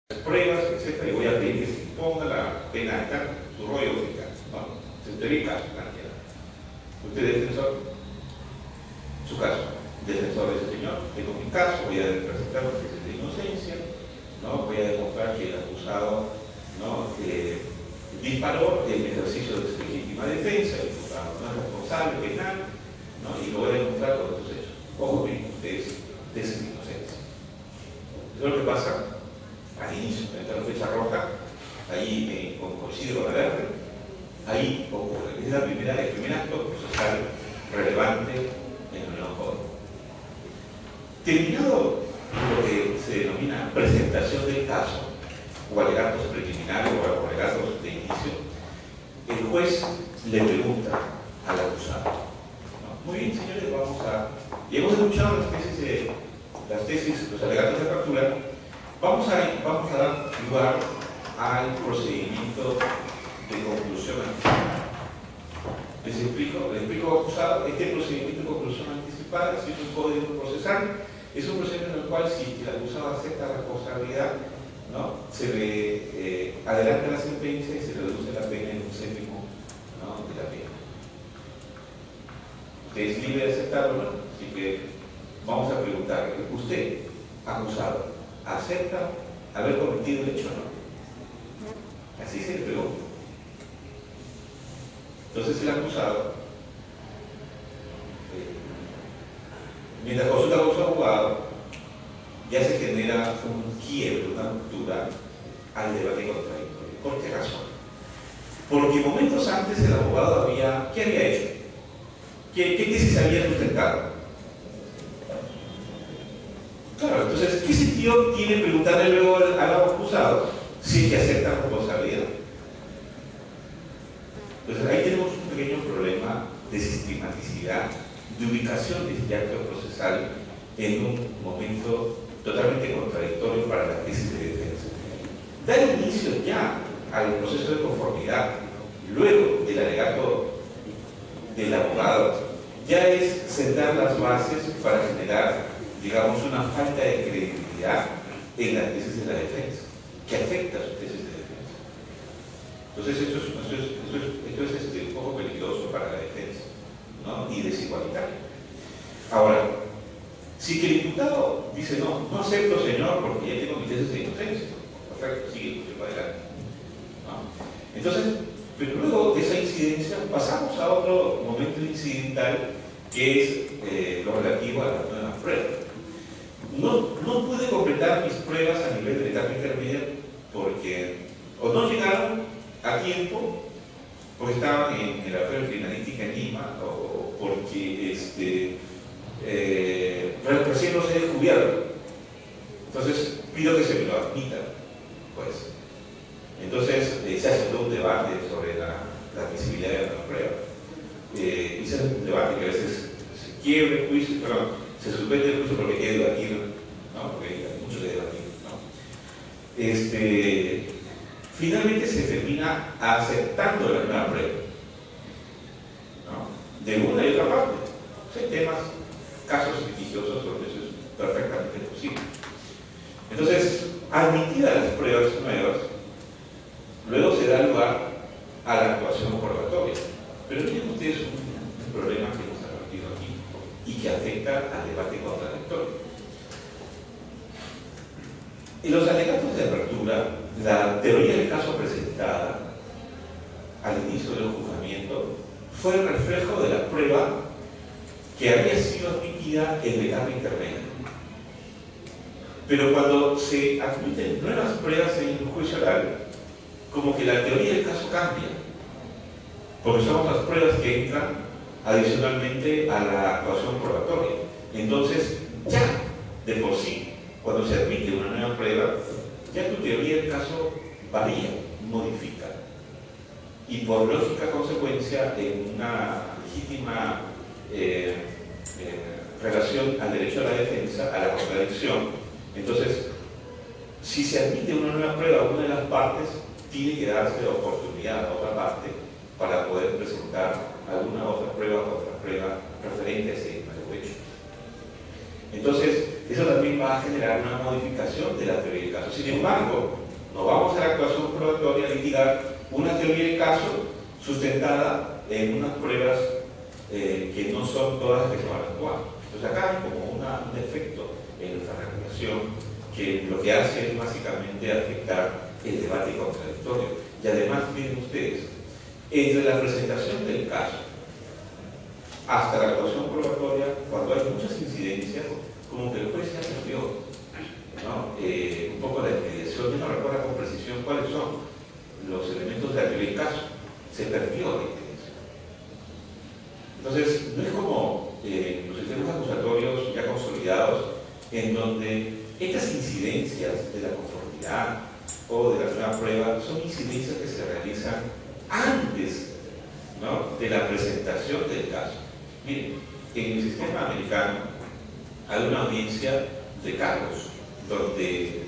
pruebas, etc. Y voy a pedir que se imponga la pena de cárcel, su rollo fiscal, ¿no? Se utiliza su cantidad. Usted es defensor, su caso, defensor de ese señor. Tengo mi caso, voy a presentar una tesis de inocencia, ¿no? Voy a demostrar que el acusado, ¿no? Disparó en ejercicio de su legítima defensa, el imputado no es responsable penal, ¿no? Y lo voy a demostrar con estos hechos. Ojo bien, ustedes tesis de inocencia. Eso es lo que pasa al inicio, en la fecha roja, ahí coincide con la verde, ahí ocurre. Es el primer acto procesal relevante en el nuevo código. Terminado lo que se denomina presentación del caso, o alegatos preliminares o alegatos de inicio, el juez le pregunta al acusado, ¿no? Muy bien, señores, y hemos escuchado las tesis, los alegatos de apertura. Vamos a dar lugar al procedimiento de conclusión anticipada. Les explico, acusado, este procedimiento de conclusión anticipada es un código procesal, es un procedimiento en el cual, si el acusado acepta responsabilidad, ¿no? Se le adelanta la sentencia y se reduce la pena en un séptimo, ¿no? de la pena. Usted es libre de aceptarlo, ¿no? Así que vamos a preguntarle, usted, acusado, ¿acepta haber cometido el hecho o no? Así se le pregunta. Entonces el acusado, mientras consulta con su abogado, ya se genera un quiebre, una ruptura al debate contradictorio. ¿Por qué razón? Porque momentos antes el abogado ¿qué había hecho? ¿Qué tesis había sustentado? Claro, entonces, ¿qué sentido tiene preguntarle luego al acusado si es que acepta responsabilidad? Entonces, ahí tenemos un pequeño problema de sistematicidad, de ubicación de este acto procesal en un momento totalmente contradictorio para la tesis de defensa. Dar inicio ya al proceso de conformidad, luego del alegato del abogado, ya es sentar las bases para generar, digamos, una falta de credibilidad en la tesis de la defensa, que afecta a su tesis de defensa. Entonces, esto es un poco peligroso para la defensa, ¿no? Y desigualitario. Ahora, si que el imputado dice, no acepto, señor, porque ya tengo mi tesis de inocencia, perfecto, sigue adelante, ¿no? Entonces, pero luego de esa incidencia pasamos a otro momento incidental, que es lo relativo a las nuevas pruebas. No pude completar mis pruebas a nivel de etapa intermedia porque o no llegaron a tiempo, porque estaban en la prueba criminalística en Lima, o porque recién los he descubierto. Entonces pido que se me lo admitan, pues. Entonces se hace todo un debate sobre la admisibilidad de la prueba. Y se hace un debate que a veces se quiebre el juicio, se suspende el juicio porque hay que debatir, ¿no? Porque hay mucho que debatir, ¿no? Finalmente se termina aceptando la nueva prueba, ¿no? De una y otra parte. Hay temas, casos litigiosos donde eso es perfectamente posible. Entonces, admitidas las pruebas nuevas, luego se da lugar a la actuación probatoria. Pero miren ustedes un problema que hemos advertido aquí y que afecta al debate contradictorio. En los alegatos de apertura, la teoría del caso presentada al inicio del juzgamiento fue el reflejo de la prueba que había sido admitida en la etapa intermedia. Pero cuando se admiten nuevas pruebas en el juicio oral, como que la teoría del caso cambia, porque son las pruebas que entran adicionalmente a la actuación probatoria. Entonces, ya de por sí, cuando se admite una nueva prueba, ya tu teoría del caso varía, modifica. Y por lógica consecuencia, en una legítima relación al derecho a la defensa, a la contradicción, entonces, si se admite una nueva prueba a una de las partes, tiene que darse la oportunidad a otra parte para poder presentar alguna otra prueba referente a ese nuevo hecho. Entonces, eso también va a generar una modificación de la teoría del caso. Sin embargo, no vamos a la actuación probatoria a litigar una teoría del caso sustentada en unas pruebas que no son todas las que se van a actuar. Entonces acá hay como un defecto en nuestra regulación que lo que hace es básicamente afectar el debate contradictorio. Y además, miren ustedes, entre la presentación del caso hasta la actuación probatoria, cuando hay muchas incidencias, como que el juez ya perdió, ¿no? Un poco la mediación, yo no recuerdo con precisión cuáles son los elementos de la teoría del caso, se perdió la incidencia. Entonces, no es como los sistemas acusatorios ya consolidados, en donde estas incidencias de la conformidad o de la nueva prueba son incidencias que se realizan antes, ¿no?, de la presentación del caso. Miren, en el sistema americano hay una audiencia de cargos donde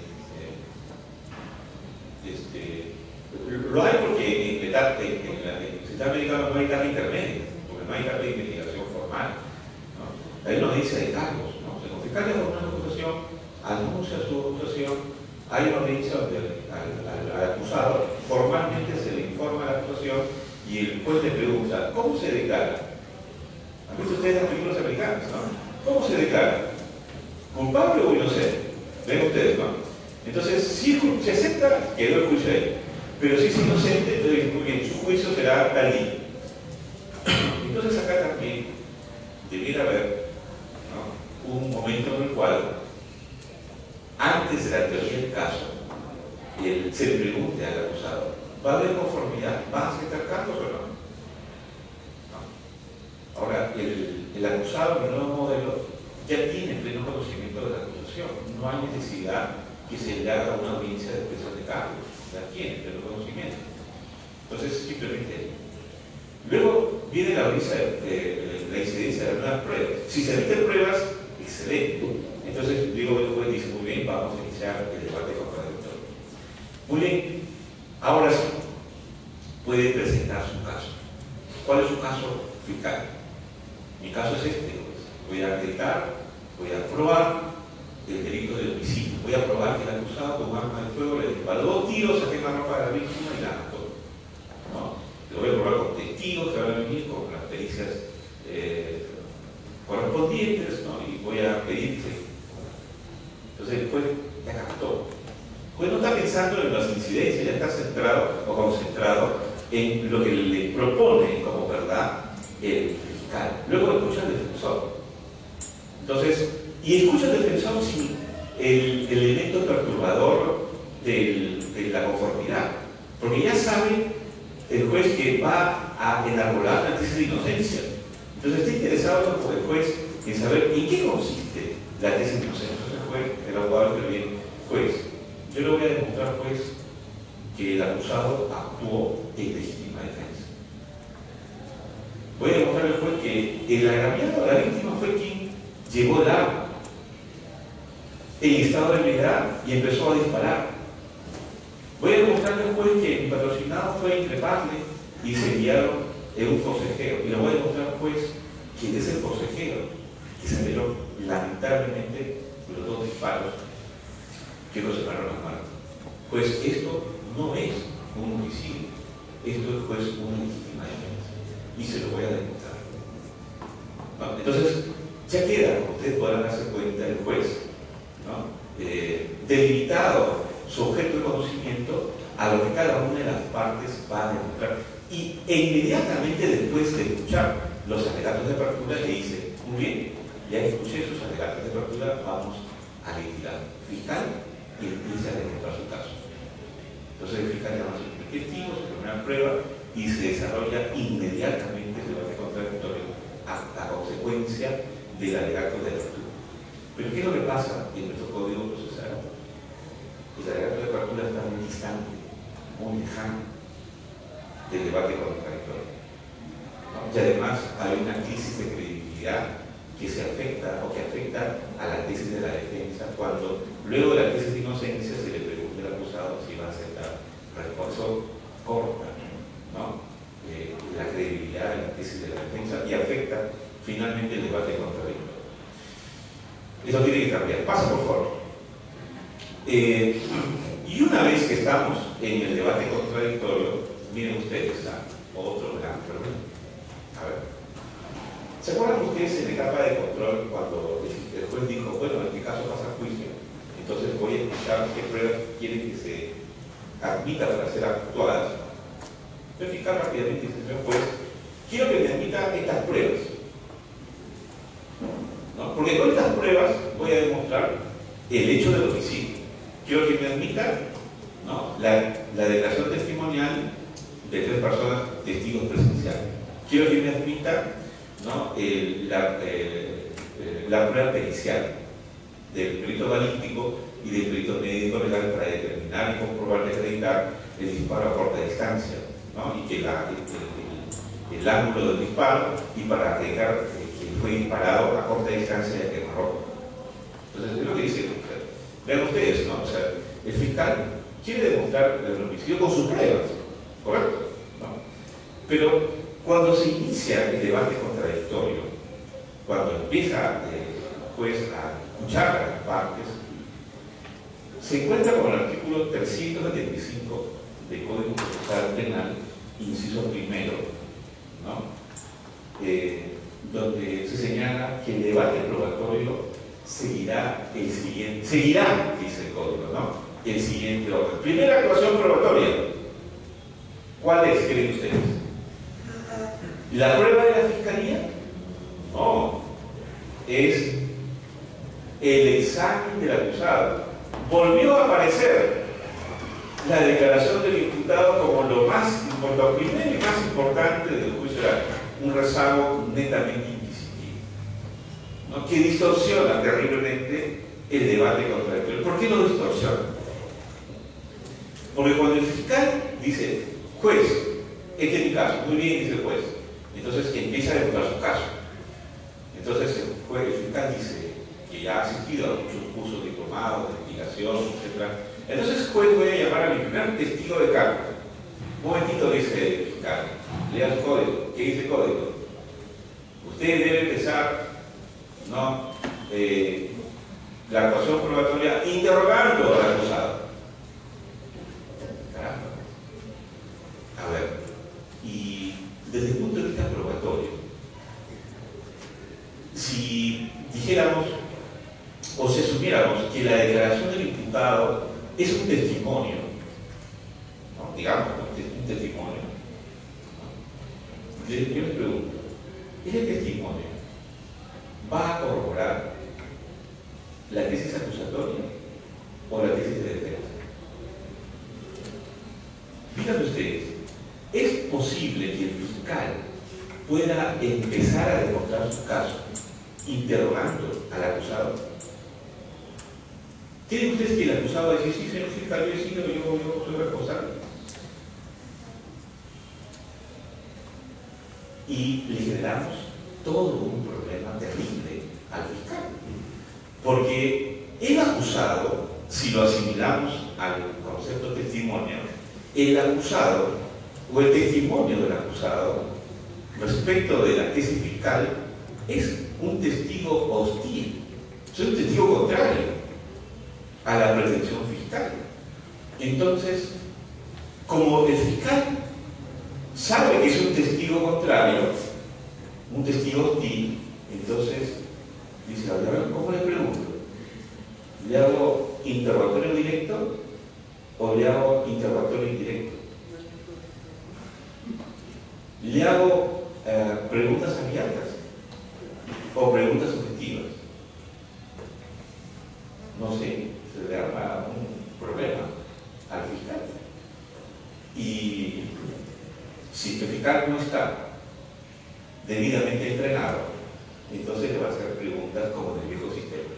lo hay porque en el sistema americano no hay etapa intermedia, porque no hay etapa de investigación formal, ¿no? Hay una audiencia de cargos, ¿no? Se confisca la forma de acusación, anuncia su acusación, hay una audiencia donde al acusado formalmente se le informa la acusación y el juez le pregunta, ¿cómo se declara? ¿Han visto ustedes las películas americanas, no? ¿Cómo se declara? ¿Culpable o inocente? Ven ustedes, ¿no? Entonces, si se acepta, quedó el juicio ahí. Pero si es inocente, entonces, muy bien, su juicio será tal día. Entonces acá también debiera haber, ¿no?, un momento en el cual, antes de la teoría del caso, se le pregunte al acusado, ¿va a haber conformidad? ¿Va a aceptar cargos o no? Ahora, el acusado en el nuevo modelo ya tiene pleno conocimiento de la acusación. No hay necesidad que se le haga una audiencia de expresión de cargos. Ya tiene pleno conocimiento. Entonces, simplemente. Luego viene la audiencia la incidencia de nuevas pruebas. Si se emiten pruebas, excelente. Entonces, digo, el juez dice, muy bien, vamos a iniciar el debate contradictorio. Muy bien, ahora sí, puede presentar su caso. ¿Cuál es su caso fiscal? Mi caso es este, pues. Voy a acreditar, voy a probar el delito de homicidio. Voy a probar que el acusado con arma de fuego le disparó 2 tiros a quemarropa de la víctima y la mató, ¿no? Lo voy a probar con testigos que van a venir con las pericias correspondientes, ¿no? Y voy a pedir que. Entonces el juez ya captó. El juez no está pensando en las incidencias, ya está centrado o concentrado en lo que le propone como verdad el fiscal. Luego escucha al defensor. Entonces, y escucha al defensor sin el elemento perturbador de la conformidad, porque ya sabe el juez que va a enarbolar la tesis de inocencia. Entonces está interesado por el juez en saber en qué consiste la tesis de inocencia. Entonces el juez, el abogado que viene, juez, yo le voy a demostrar, juez, que el acusado actuó en legítima defensa. Voy a demostrar al juez que el agraviado, la víctima, fue quien llevó el arma en estado de ebriedad y empezó a disparar. Voy a demostrarle al juez que mi patrocinado fue a increparle y se enviaron en un forcejeo. Y le voy a demostrar al juez que es el forcejeo que se envió lamentablemente los 2 disparos que lo separaron las manos. Pues esto no es un homicidio, esto es pues una legítima defensa. Y se lo voy a demostrar. ¿No? Entonces, ya queda, como ustedes podrán darse cuenta, el juez, ¿no?, delimitado su objeto de conocimiento a lo que cada una de las partes va a demostrar. Y inmediatamente después de escuchar los alegatos de apertura, le dice, muy bien, ya escuché sus alegatos de apertura, vamos a litigar. Fiscal, y empieza a demostrar su caso. Entonces el fiscal llama a sus testigos, se pone una prueba y se desarrolla inmediatamente el debate contradictorio a consecuencia del alegato de apertura. Pero ¿qué es lo que pasa en nuestro código procesal? El alegato de apertura está muy distante, muy lejano del debate contradictorio, ¿no? Y además hay una crisis de credibilidad que se afecta o que afecta a la tesis de la defensa cuando luego de la tesis de inocencia se le pregunta al acusado si va a aceptar respuesta corta, ¿no?, la credibilidad de la tesis de la defensa y afecta finalmente el debate contradictorio. Eso tiene que cambiar. Pasa, por favor. Y una vez que estamos en el debate contradictorio, miren ustedes otro gran problema. A ver, ¿se acuerdan ustedes en la etapa de control cuando el juez dijo, bueno, en mi caso pasa a juicio, entonces voy a escuchar qué pruebas quieren que se admita para ser actuadas? Voy a fijar rápidamente, señor juez, quiero que me admita estas pruebas, ¿no? Porque con estas pruebas voy a demostrar el hecho del homicidio. Quiero que me admita, ¿no?, la declaración testimonial de 3 personas testigos presenciales. Quiero que me admita, ¿no?, la prueba pericial del perito balístico y del perito médico legal para determinar y comprobar y acreditar el disparo a corta distancia, ¿no?, y que el ángulo del disparo, y para acreditar que fue disparado a corta distancia de quemarropa. Entonces, es lo que dice. Vean ustedes, ¿no? O sea, el fiscal quiere demostrar el homicidio con sus pruebas, ¿correcto? ¿No? Pero cuando se inicia el debate contradictorio, cuando empieza el juez a escuchar a las partes, se encuentra con el artículo 375 del Código Procesal Penal, inciso primero, ¿no?, donde se señala que el debate probatorio seguirá, dice el código, ¿no?, el siguiente orden. Primera actuación probatoria. ¿Cuál es, creen ustedes? ¿La prueba de la fiscalía? No. Es el examen del acusado. Volvió a aparecer la declaración del imputado como lo más importante, primero y más importante del juicio oral, un rezago netamente inquisitivo, ¿no?, que distorsiona terriblemente el debate contradictorio. ¿Por qué lo distorsiona? Porque cuando el fiscal dice, juez, este es mi caso, muy bien, dice el juez, entonces empieza a demostrar su caso. Entonces el fiscal dice que ya ha asistido a muchos cursos diplomados de investigación, etc. Entonces el juez, voy a llamar a mi primer testigo de cargo. Un momentito, dice el fiscal, lea el código. ¿Qué dice el código? Usted debe empezar, ¿no?, la actuación probatoria interrogando al acusado. Caramba. A ver, y desde el punto de vista probatorio, si dijéramos o si asumiéramos que la declaración del imputado es un testimonio, ¿no?, digamos, un testimonio, ¿no?, yo les pregunto, ¿ese testimonio va a corroborar la tesis acusatoria o la tesis de defensa? Fíjense ustedes, ¿es posible que el fiscal pueda empezar a demostrar su caso interrogando al acusado? ¿Creen ustedes que el acusado va a decir, sí, señor fiscal, yo he sido, yo soy responsable? Y le generamos todo un problema terrible al fiscal. Porque el acusado, si lo asimilamos al concepto testimonio, el acusado o el testimonio del acusado respecto de la tesis fiscal es un testigo hostil, es un testigo contrario a la pretensión fiscal. Entonces, como el fiscal sabe que es un testigo contrario, un testigo hostil, entonces dice, a ver, ¿cómo le pregunto? ¿Le hago interrogatorio directo o le hago interrogatorio indirecto? ¿Le hago preguntas abiertas o preguntas objetivas? No sé, se le arma un problema al fiscal. Y si el fiscal no está debidamente entrenado, entonces le va a hacer preguntas como en el viejo sistema,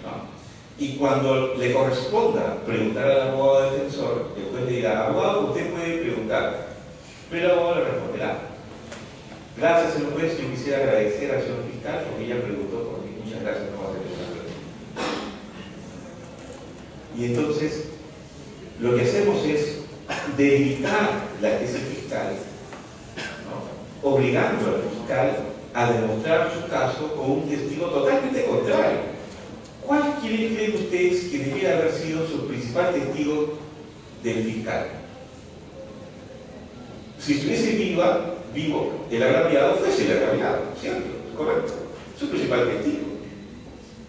¿no? Y cuando le corresponda preguntar al abogado defensor, el juez le dirá, abogado, usted puede preguntar, pero el abogado le responderá, gracias, señor juez, yo quisiera agradecer al señor fiscal porque ella preguntó por mí, muchas gracias, no va a hacer una pregunta. Y entonces, lo que hacemos es debilitar la tesis fiscal, ¿no?, obligando al fiscal a demostrar su caso con un testigo totalmente contrario creen ustedes que debiera haber sido su principal testigo del fiscal? Si estuviese vivo, el agraviado fuese el agraviado, ¿cierto? Correcto. Su principal testigo.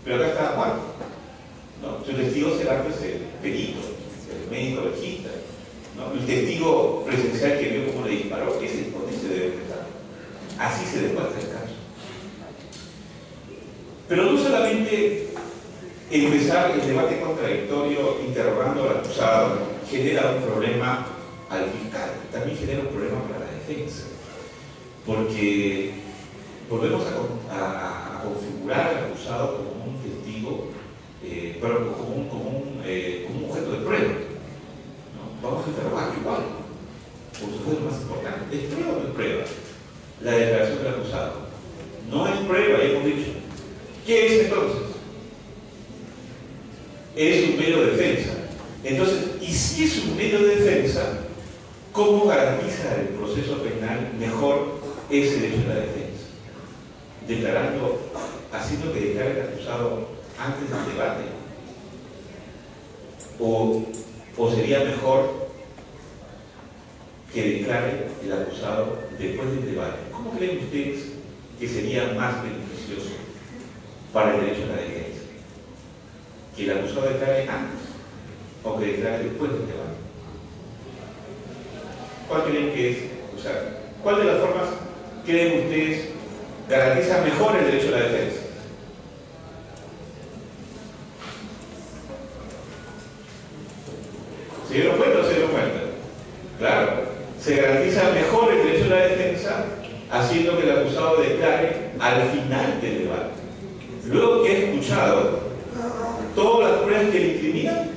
Pero acá está muerto, ¿no? Su testigo será pues, el perito, el médico legista, ¿no? El testigo presencial que vio cómo le disparó, con ese debe empezar. Así se demuestra el caso. Pero no solamente empezar el debate contradictorio interrogando al acusado genera un problema al fiscal, también genera un problema para la defensa, porque volvemos a configurar al acusado como un testigo, pero como un objeto de prueba, ¿no? Vamos a interrogarlo igual, por supuesto, más importante, ¿es prueba o no es prueba? La declaración del acusado no es prueba, ya hemos dicho. ¿Qué es entonces? Es un medio de defensa. Entonces, y si es un medio de defensa, ¿cómo garantiza el proceso penal mejor ese derecho a la defensa? Declarando, haciendo que declare el acusado antes del debate. ¿O sería mejor que declare el acusado después del debate? ¿Cómo creen ustedes que sería más beneficioso para el derecho a la defensa? ¿Que el acusado declare antes o que declare después del debate? ¿Cuál creen que es? O sea, ¿cuál de las formas creen ustedes garantiza mejor el derecho a la defensa? ¿Se dieron cuenta o no se dieron cuenta? Claro, se garantiza mejor el derecho a la defensa haciendo que el acusado declare al final del debate. Luego que ha escuchado todas las pruebas que le incriminan,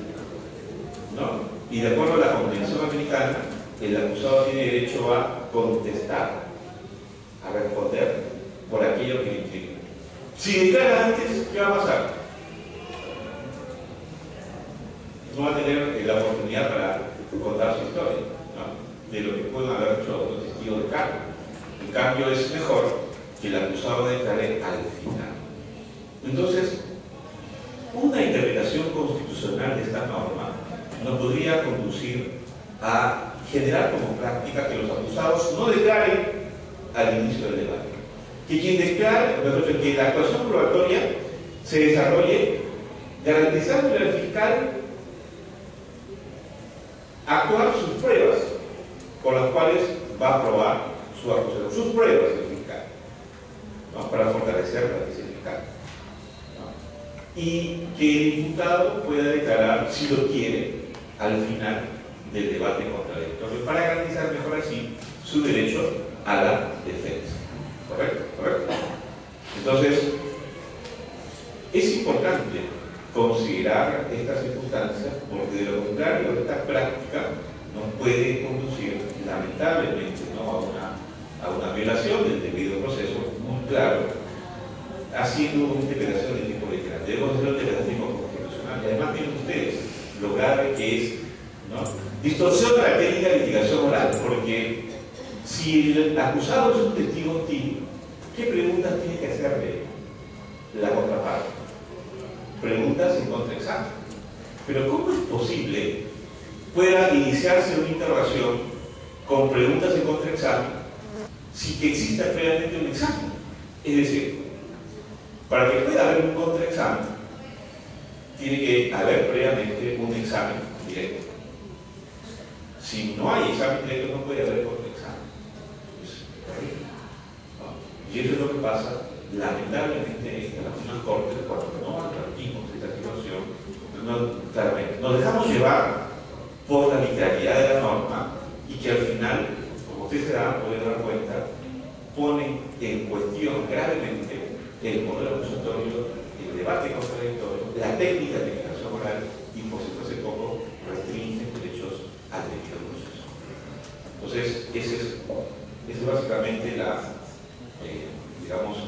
¿no? Y de acuerdo a la Convención Americana, el acusado tiene derecho a contestar, a responder por aquello que le incrimina. Si declara antes, ¿qué va a pasar? No va a tener la oportunidad para contar su historia, ¿no? De lo que pueden haber hecho los testigos de cargo. En cambio, es mejor que el acusado declare al final. Entonces, una interpretación constitucional de esta norma nos podría conducir a generar como práctica que los acusados no declaren al inicio del debate. Que quien declare, que la actuación probatoria se desarrolle garantizándole al fiscal actuar sus pruebas con las cuales va a probar su acusación, sus pruebas del fiscal, ¿no? Para fortalecer la tesis fiscal, ¿no? Y que el imputado pueda declarar, si lo quiere, al final del debate contradictorio, para garantizar mejor así su derecho a la defensa. ¿Correcto? ¿Correcto? Entonces, es importante considerar estas circunstancias, porque de lo contrario esta práctica nos puede conducir lamentablemente, ¿no? a una violación del debido proceso muy claro, haciendo una interpretación de tipo literal. Debemos hacer una interpretación constitucional. Y además tienen ustedes lo grave que es, ¿no? Distorsiona la técnica de litigación oral, porque si el acusado es un testigo hostil, ¿qué preguntas tiene que hacerle la contraparte? Preguntas en contraexamen. Pero ¿cómo es posible pueda iniciarse una interrogación con preguntas en contraexamen sin que exista previamente un examen? Es decir, para que pueda haber un contraexamen, tiene que haber previamente un examen directo. Si no hay examen directo, no puede haber contraexamen. Es terrible, ¿no? Y eso es lo que pasa lamentablemente en algunas cortes, cuando no advertimos esta situación, claramente nos dejamos llevar por la literalidad de la norma y que al final, como ustedes se pueden dar cuenta, ponen en cuestión gravemente el modelo acusatorio, el debate contradictorio, la técnica de litigación oral y, por si fuese poco, restringen derechos al debido proceso. Entonces, esa es básicamente la, digamos,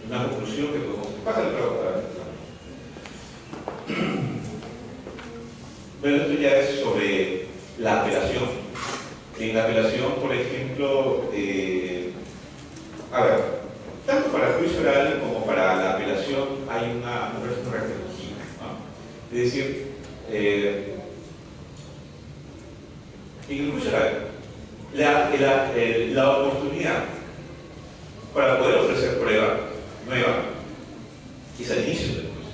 una conclusión que podemos... Pasa la pregunta. Bueno, esto ya es sobre la apelación. En la apelación, por ejemplo, a ver, tanto para el juicio oral como para la apelación hay una referencia. Es decir, en el juicio oral, la oportunidad para poder ofrecer prueba nueva es al inicio del juicio.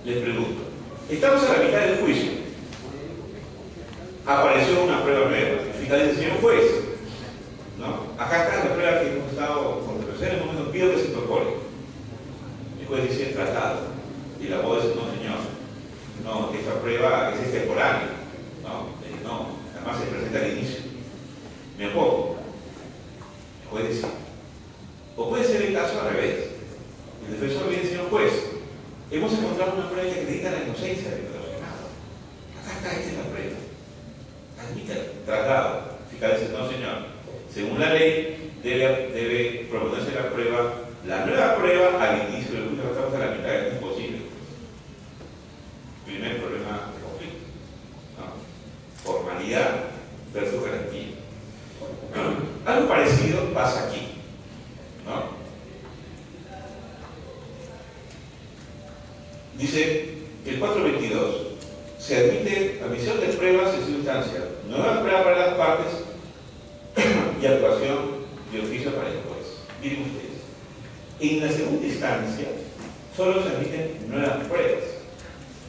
Les pregunto, estamos a la mitad del juicio, apareció una prueba nueva, fíjate, señor juez, ¿no? Acá está la prueba que hemos estado controversial, en el momento pido que se incorpore. El juez dice tratado, y la abogado dice, no señor, no, esta prueba es extemporánea, no, además se presenta al inicio. Me opongo. El juez dice, o puede ser el caso al revés. El defensor viene, señor juez, hemos encontrado una prueba que acredita la inocencia del relacionado. Acá está, esta es la prueba. Admítalo, traslado. Fiscal dice, no señor, según la ley debe proponerse la nueva prueba al inicio del juicio. Estamos a la mitad, es imposible. Primer problema de conflicto, ¿no? Formalidad versus garantía. Algo parecido pasa aquí, ¿no? Dice el 422, se admite admisión de pruebas en su instancia, nueva prueba para las partes y actuación de oficio para el juez. Miren ustedes, en la segunda instancia solo se admiten nuevas pruebas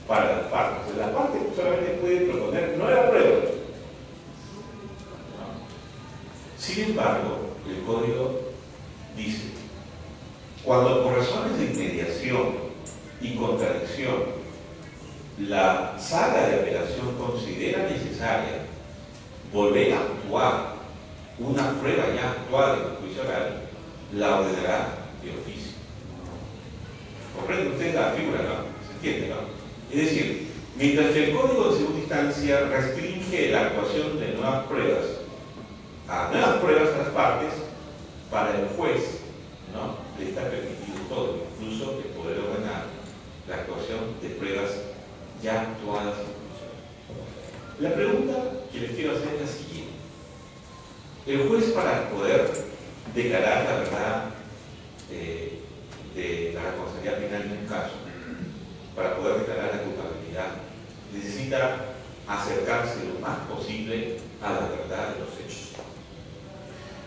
para las partes. La parte solamente puede proponer nuevas pruebas. Sin embargo, el código dice, cuando por razones de inmediación y contradicción la sala de apelación considera necesaria volver a actuar una prueba ya actuada en el juicio oral, la ordenará de oficio. ¿Comprende usted la figura, no? ¿Se entiende, no? Es decir, mientras que el código de segunda instancia restringe la actuación de nuevas pruebas a nuevas pruebas a las partes, para el juez, ¿no?, le está permitido todo, incluso el poder ordenar la actuación de pruebas ya actuadas en el juicio. La pregunta que les quiero hacer es la siguiente. El juez, para poder declarar la verdad de la responsabilidad penal en un caso, para poder declarar la culpabilidad, necesita acercarse lo más posible a la verdad de los hechos.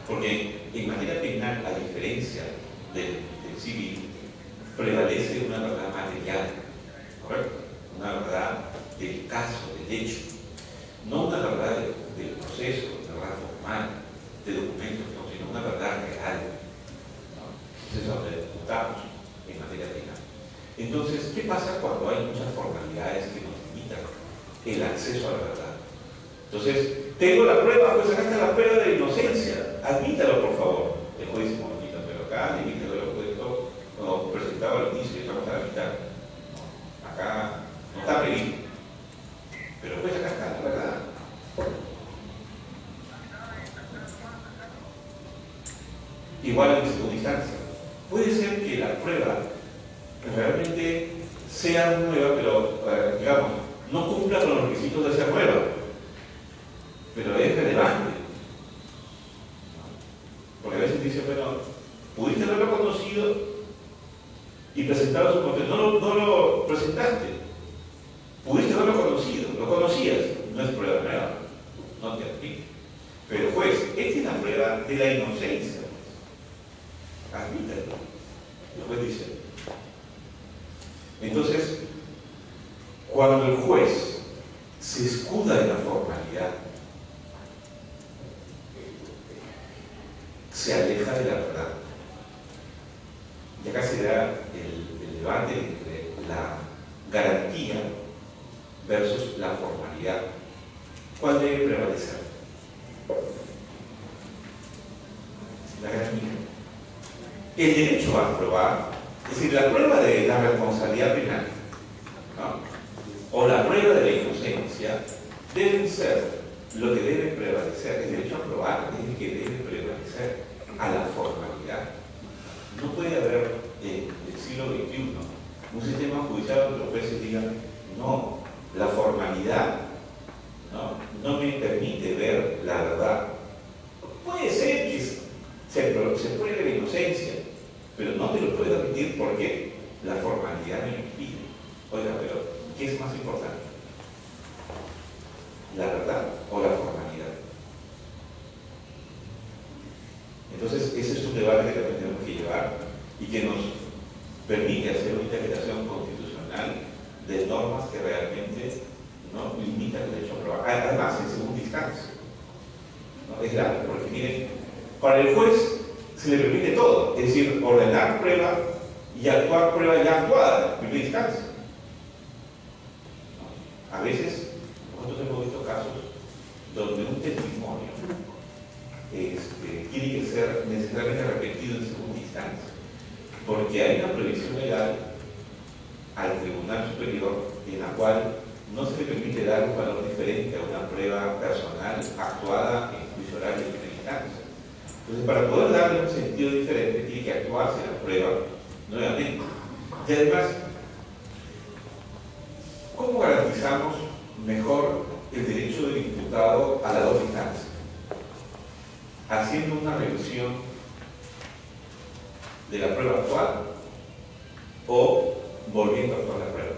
Porque en materia penal, a diferencia del civil, prevalece una verdad material, ¿correcto? Una verdad del caso, del hecho, no una verdad del proceso, una verdad formal, de documentos, no, sino una verdad real, ¿no? Eso es donde estamos en materia penal. Entonces, ¿qué pasa cuando hay muchas formalidades que nos limitan el acceso a la verdad? Entonces, tengo la prueba, pues acá está la prueba de inocencia, admítalo por favor. El juez dice, bonito, pero acá limítalo lo puesto, no, presentado al inicio, estamos a la mitad. No, acá no está pedido. Pero pues acá está la verdad. Igual en segunda instancia. Puede ser que la prueba realmente sea nueva, pero digamos, no cumpla con los requisitos de esa prueba, pero es relevante. Porque a veces dice, bueno, pudiste haberlo conocido y presentado su contenido, no lo presentaste. Pudiste haberlo conocido, lo conocías, no es prueba nueva, no te admite. Pero juez, esta es la prueba de la inocencia. Admítelo. El juez dice. Entonces, cuando el juez se escuda en la formalidad, se aleja de la verdad. Y acá se da el debate entre la garantía versus la formalidad. ¿Cuál debe prevalecer? La garantía. El derecho a probar, es decir, la prueba de la responsabilidad penal, ¿no?, o la prueba de la inocencia, deben ser lo que debe prevalecer. El derecho a probar es el que debe prevalecer a la formalidad. No puede haber en el siglo XXI un sistema judicial donde los jueces digan, no, la formalidad no me permite ver la verdad. Puede ser que se pruebe la inocencia, pero no te lo puedo admitir porque la formalidad me lo impide. Oiga, pero ¿qué es más importante? ¿La verdad o la formalidad? Entonces, ese es un debate que también tenemos que llevar y que nos permite hacer una interpretación constitucional de normas que realmente no limitan el derecho a probar. Además, en segunda instancia, ¿no? Es grave, porque miren, para el juez se le permite todo, es decir, ordenar prueba y actuar prueba ya actuada en primera instancia. ¿No? A veces, nosotros hemos visto casos donde un testimonio tiene que ser necesariamente repetido en segunda instancia, porque hay una prohibición legal al Tribunal Superior en la cual no se le permite dar un valor diferente a una prueba personal actuada en juicio oral y en primera instancia. Entonces, para poder darle un sentido diferente, tiene que actuarse la prueba nuevamente. Y además, ¿cómo garantizamos mejor el derecho del imputado a la doble instancia? Haciendo una revisión de la prueba actual o volviendo a actuar la prueba.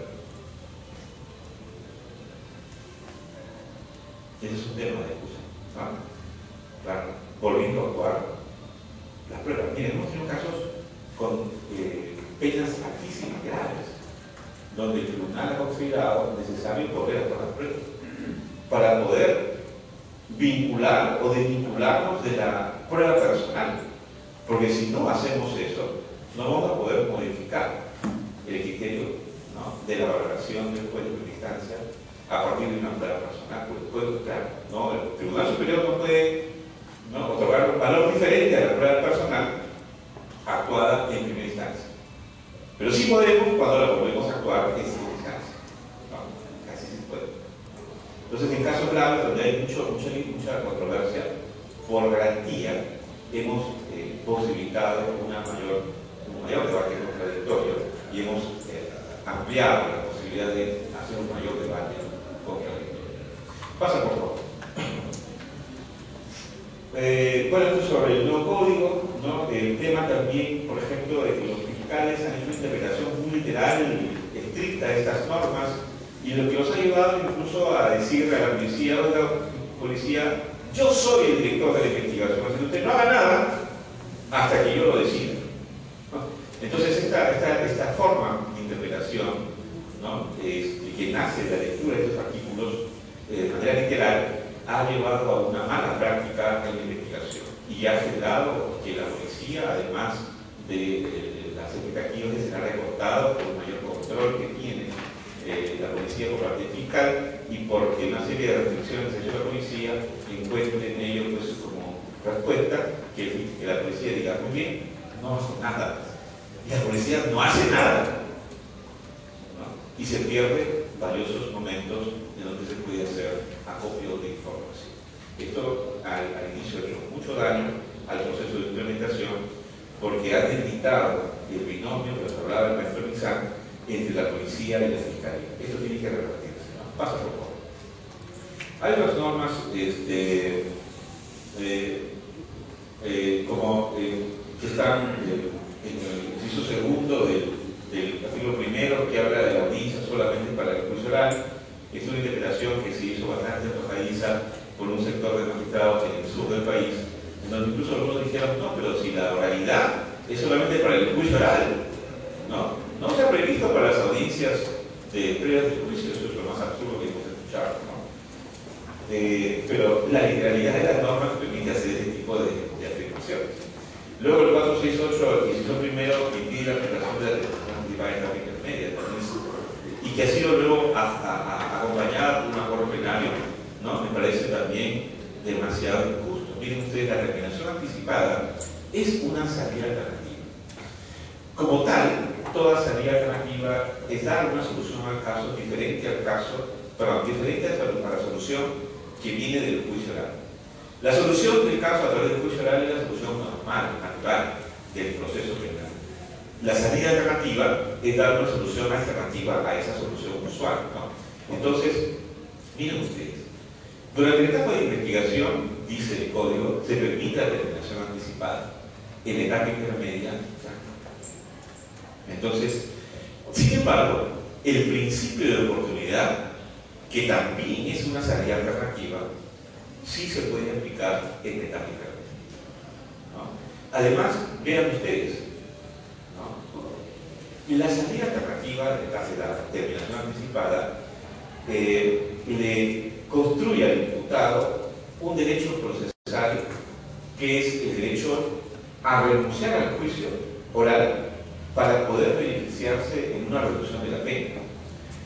Ese es un tema de discusión, ¿no? Claro, volviendo a actuar las pruebas. Miren, hemos tenido casos con penas altísimas, graves, donde el tribunal ha considerado necesario volver a actuar las pruebas para poder vincular o desvincularnos de la prueba personal. Porque si no hacemos eso, no vamos a poder modificar el criterio, ¿no?, de la valoración del juez de primera instancia a partir de una prueba personal. Pues, claro, ¿no? El Tribunal Superior no puede, ¿no?, otorgar un valor diferente a la prueba personal actuada en primera instancia. Pero sí podemos cuando la volvemos a actuar en segunda instancia. ¿No? Casi se puede. Entonces, en casos graves donde hay mucha controversia, por garantía hemos posibilitado un mayor debate contradictorio y hemos ampliado la posibilidad de hacer un mayor debate contradictorio. Pasa, por favor. Bueno, esto sobre el nuevo código, ¿no? El tema también, por ejemplo, de que los fiscales han hecho una interpretación muy literal y estricta de estas normas, y lo que nos ha ayudado incluso a decirle a la policía: oiga, policía, yo soy el director de la investigación, así que usted no haga nada hasta que yo lo decida, ¿no? Entonces esta forma de interpretación, ¿no?, que nace de la lectura de estos artículos de manera literal, ha llevado a una mala práctica en la investigación y ha generado que la policía, además de las expectativas de ser recortado por el mayor control que tiene la policía por parte fiscal, y porque una serie de restricciones hecho la policía encuentre en ello, pues, como respuesta que la policía diga: muy bien, no hace nada, y la policía no hace nada, ¿no? Y se pierde valiosos momentos en donde se puede hacer acopio de información. Esto al inicio ha hecho mucho daño al proceso de implementación, porque ha debilitado el binomio que nos hablaba el maestro Mizán entre la policía y la fiscalía. Esto tiene que revertirse, ¿no? Pasa, por favor. Hay otras normas que están en el inciso segundo del capítulo primero, que habla de la audiencia solamente para el juicio oral. Es una interpretación que se hizo bastante antojadiza por un sector de magistrados en el sur del país, en donde incluso algunos dijeron: no, pero si la oralidad es solamente para el juicio oral, no se ha previsto para las audiencias de pruebas de juicio. Eso es lo más absurdo que hemos escuchado, ¿no? Pero la literalidad de las normas permite hacer este tipo de afirmaciones. Luego el 468, el inciso primero, que impide la aplicación de la legislación anticipada en la intermedia también, y que ha sido luego acompañada por un acuerdo plenario, ¿no?, me parece también demasiado injusto. Miren ustedes, la terminación anticipada es una salida alternativa. Como tal, toda salida alternativa es dar una solución al caso diferente a la solución que viene del juicio oral. La solución del caso a través del juicio oral es la solución normal, natural, del proceso penal. La salida alternativa es dar una solución alternativa a esa solución usual, ¿no? Entonces, miren ustedes, durante la etapa de investigación, dice el código, se permite la terminación anticipada. En la etapa intermedia, entonces, sin embargo, el principio de oportunidad, que también es una salida alternativa, sí se puede aplicar en etapa intermedia, ¿no? Además, vean ustedes, ¿no? La salida alternativa de la terminación anticipada le construye al imputado un derecho procesal que es el derecho a renunciar al juicio oral para poder beneficiarse en una reducción de la pena.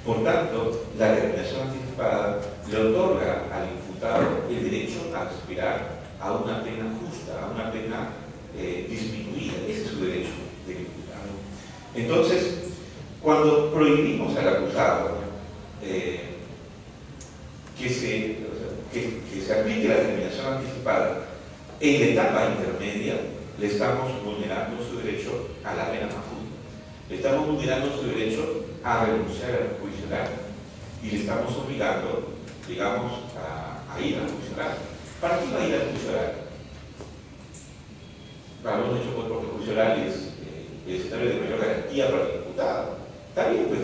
Por tanto, la terminación anticipada le otorga al imputado el derecho a aspirar a una pena justa, a una pena disminuida. Ese es su derecho del imputado. Entonces, cuando prohibimos al acusado que se aplique la terminación anticipada en la etapa intermedia, le estamos vulnerando su derecho a la pena más justa. Le estamos vulnerando su derecho a renunciar al juicio oral y le estamos obligando, digamos, a ir al juicio oral. ¿Para qué va a ir al juicio oral? Hemos dicho pues, porque el juicio oral es el escenario de mayor garantía para el imputado. Está bien, pues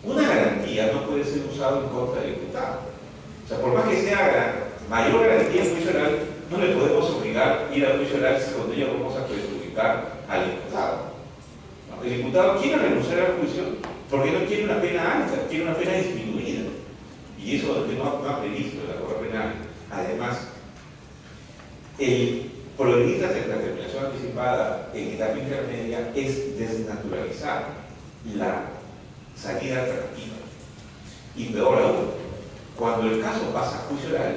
una garantía no puede ser usada en contra del imputado. O sea, por más que sea mayor garantía en juicio oral, no le podemos obligar a ir al juicio oral si con ello vamos a perjudicar al imputado. El imputado quiere renunciar al juicio porque no quiere una pena alta, quiere una pena disminuida. Y eso no ha previsto el acuerdo penal. Además, el prohibir la terminación anticipada en etapa intermedia es desnaturalizar la salida alternativa. Y peor aún, cuando el caso pasa a juicio oral,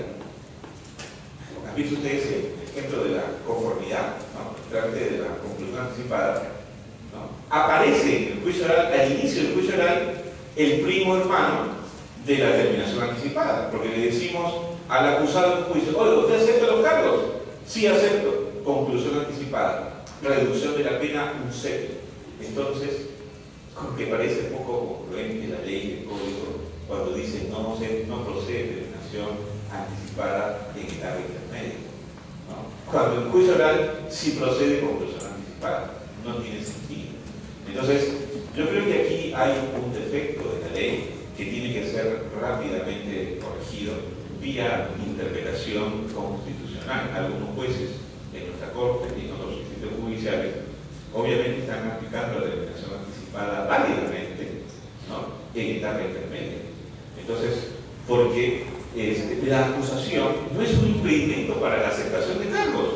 han visto ustedes el ejemplo de la conformidad, ¿no? El trámite de la conclusión anticipada, ¿no? Aparece en el juicio oral, al inicio del juicio oral, el primo hermano de la terminación anticipada, porque le decimos al acusado en juicio: oye, ¿usted acepta los cargos? Sí, acepto. Conclusión anticipada, reducción de la pena un sexto. Entonces, que parece poco congruente la ley del código cuando dice no procede terminación anticipada en etapa intermedia, ¿no? Cuando el juicio oral sí procede conclusión anticipada, no tiene sentido. Entonces, yo creo que aquí hay un defecto de la ley que tiene que ser rápidamente corregido vía interpretación constitucional. Algunos jueces en nuestra Corte y en otros institutos judiciales obviamente están aplicando la terminación anticipada válidamente, ¿no? En etapa intermedia. Entonces, porque la acusación no es un impedimento para la aceptación de cargos.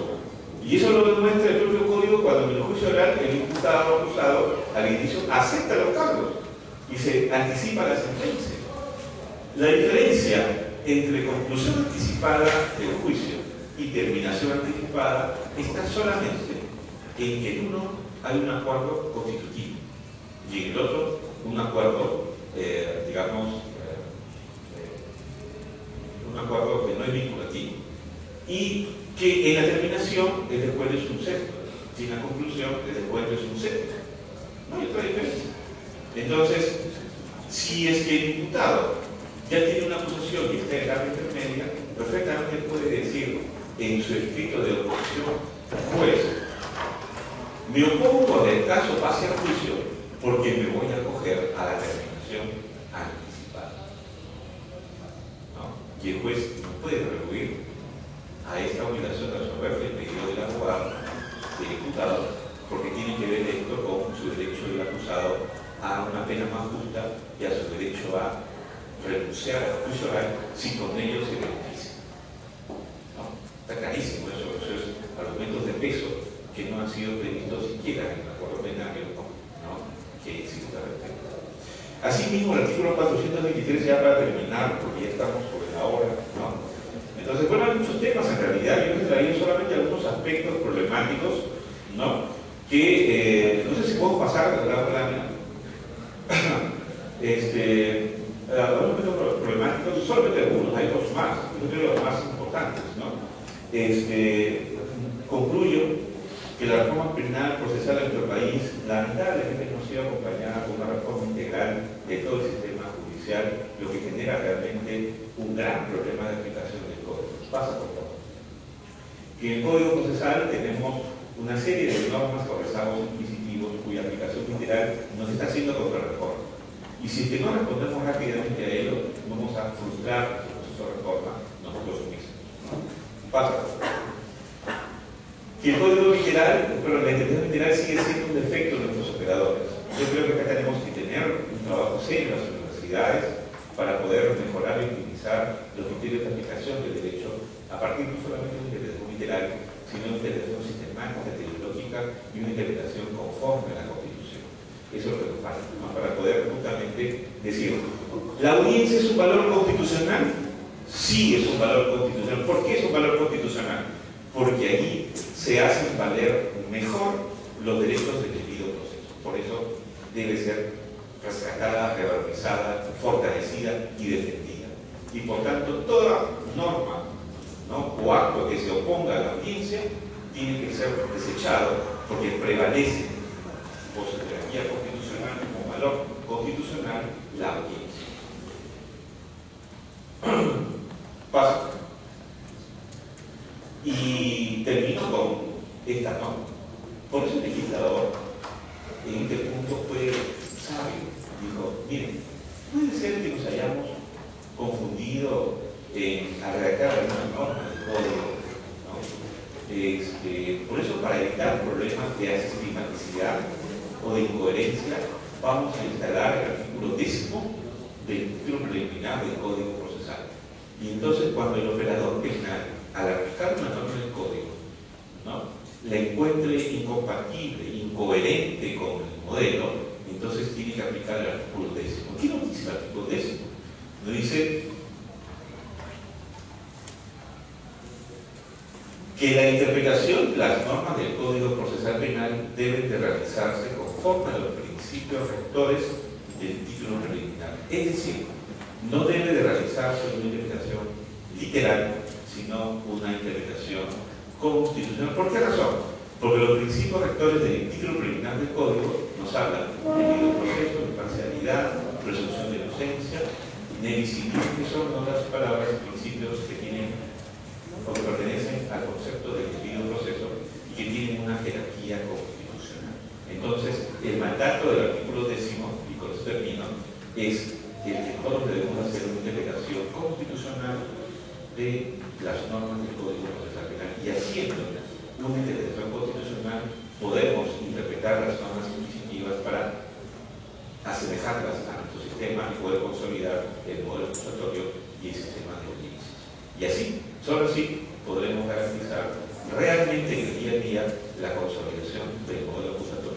Y eso lo demuestra el propio código cuando en el juicio oral el imputado o acusado al inicio acepta los cargos y se anticipa la sentencia. La diferencia entre conclusión anticipada del juicio y terminación anticipada está solamente en que en uno hay un acuerdo constitutivo y en el otro un acuerdo, un acuerdo que no es vinculativo, y que en la terminación el descuento es un sexto y en la conclusión el descuento es un sexto. No hay otra diferencia. Entonces, si es que el imputado ya tiene una acusación y está en etapa intermedia, perfectamente puede decir en su escrito de oposición: juez, me opongo a que el caso pase a juicio porque me voy a acoger a la terminación anticipada, ¿no? Y el juez no puede recurrir a esta obligación de resolver el pedido del abogado, del imputado, porque tiene que ver esto con su derecho del acusado a una pena más justa y a su derecho a renunciar al juicio oral si con ello se beneficia, ¿no? Está clarísimo eso es argumentos de peso que no han sido previstos siquiera en el acuerdo plenario, ¿no? Que existe al respecto. Asimismo, el artículo 423, ya para terminar, porque ya estamos sobre la hora, ¿no? Entonces, bueno, hay muchos temas en realidad. Yo les he traído solamente algunos aspectos problemáticos, ¿no? Que no sé si puedo pasar a la lámina. Algunos aspectos problemáticos, solamente algunos, hay dos más, yo creo los más importantes, ¿no? Concluyo que la reforma penal procesal en nuestro país lamentablemente no ha sido acompañada por una reforma integral de todo el sistema judicial, lo que genera realmente un gran problema de aplicación del código. Pasa por todo. Que en el código procesal tenemos una serie de normas o rezagos inquisitivos cuya aplicación literal nos está haciendo contrarreforma. Y si es que no respondemos rápidamente a ello, vamos a frustrar el proceso de reforma nosotros mismos, ¿no? Pasa. Que el código literal, pero la interpretación literal sigue siendo un defecto de nuestros operadores. Yo creo que acá tenemos que tener un trabajo serio en las universidades para poder mejorar y optimizar los criterios de aplicación del derecho a partir no solamente de una interpretación literal, sino de una interpretación sistemática, teleológica y una interpretación conforme a la Constitución. Eso es lo que nos falta, ¿no? Para poder justamente decir, ¿la audiencia es un valor constitucional? Sí es un valor constitucional. ¿Por qué es un valor constitucional? Porque allí se hacen valer mejor los derechos del debido proceso. Por eso debe ser rescatada, revalorizada, fortalecida y defendida. Y por tanto, toda norma, ¿no?, o acto que se oponga a la audiencia tiene que ser desechado porque prevalece por su jerarquía constitucional, como valor constitucional, la audiencia. Paso. Y termino con esta norma. Por eso el legislador en este punto fue sabio. Dijo, miren, puede ser que nos hayamos confundido a redactar alguna norma del código, ¿no? Por eso, para evitar problemas de asistematicidad o de incoherencia, vamos a instalar el artículo 10º del título preliminar del Código Procesal. Y entonces, cuando el operador penal, al aplicar una norma del código, ¿no?, la encuentre incompatible, incoherente con el modelo, entonces tiene que aplicar el artículo 10º. ¿Qué nos dice el artículo 10º? Nos dice que la interpretación de las normas del Código Procesal Penal deben de realizarse conforme a los principios rectores del título preliminar. Es decir, no debe de realizarse una interpretación literal, sino una interpretación constitucional. ¿Por qué razón? Porque los principios rectores del título preliminar del Código nos hablan de debido proceso, imparcialidad, presunción de inocencia, nevicidio, que son otras palabras, principios que tienen o que pertenecen al concepto del debido proceso y que tienen una jerarquía constitucional. Entonces, el mandato del artículo 10º, y con eso termino, es el que todos debemos hacer una interpretación constitucional de las normas del Código Procesal Penal, y haciendo una interpretación constitucional podemos interpretar las normas inquisitivas para asemejarlas a nuestro sistema y poder consolidar el modelo acusatorio y el sistema de audiencias. Y así, solo así, podremos garantizar realmente en el día a día la consolidación del modelo acusatorio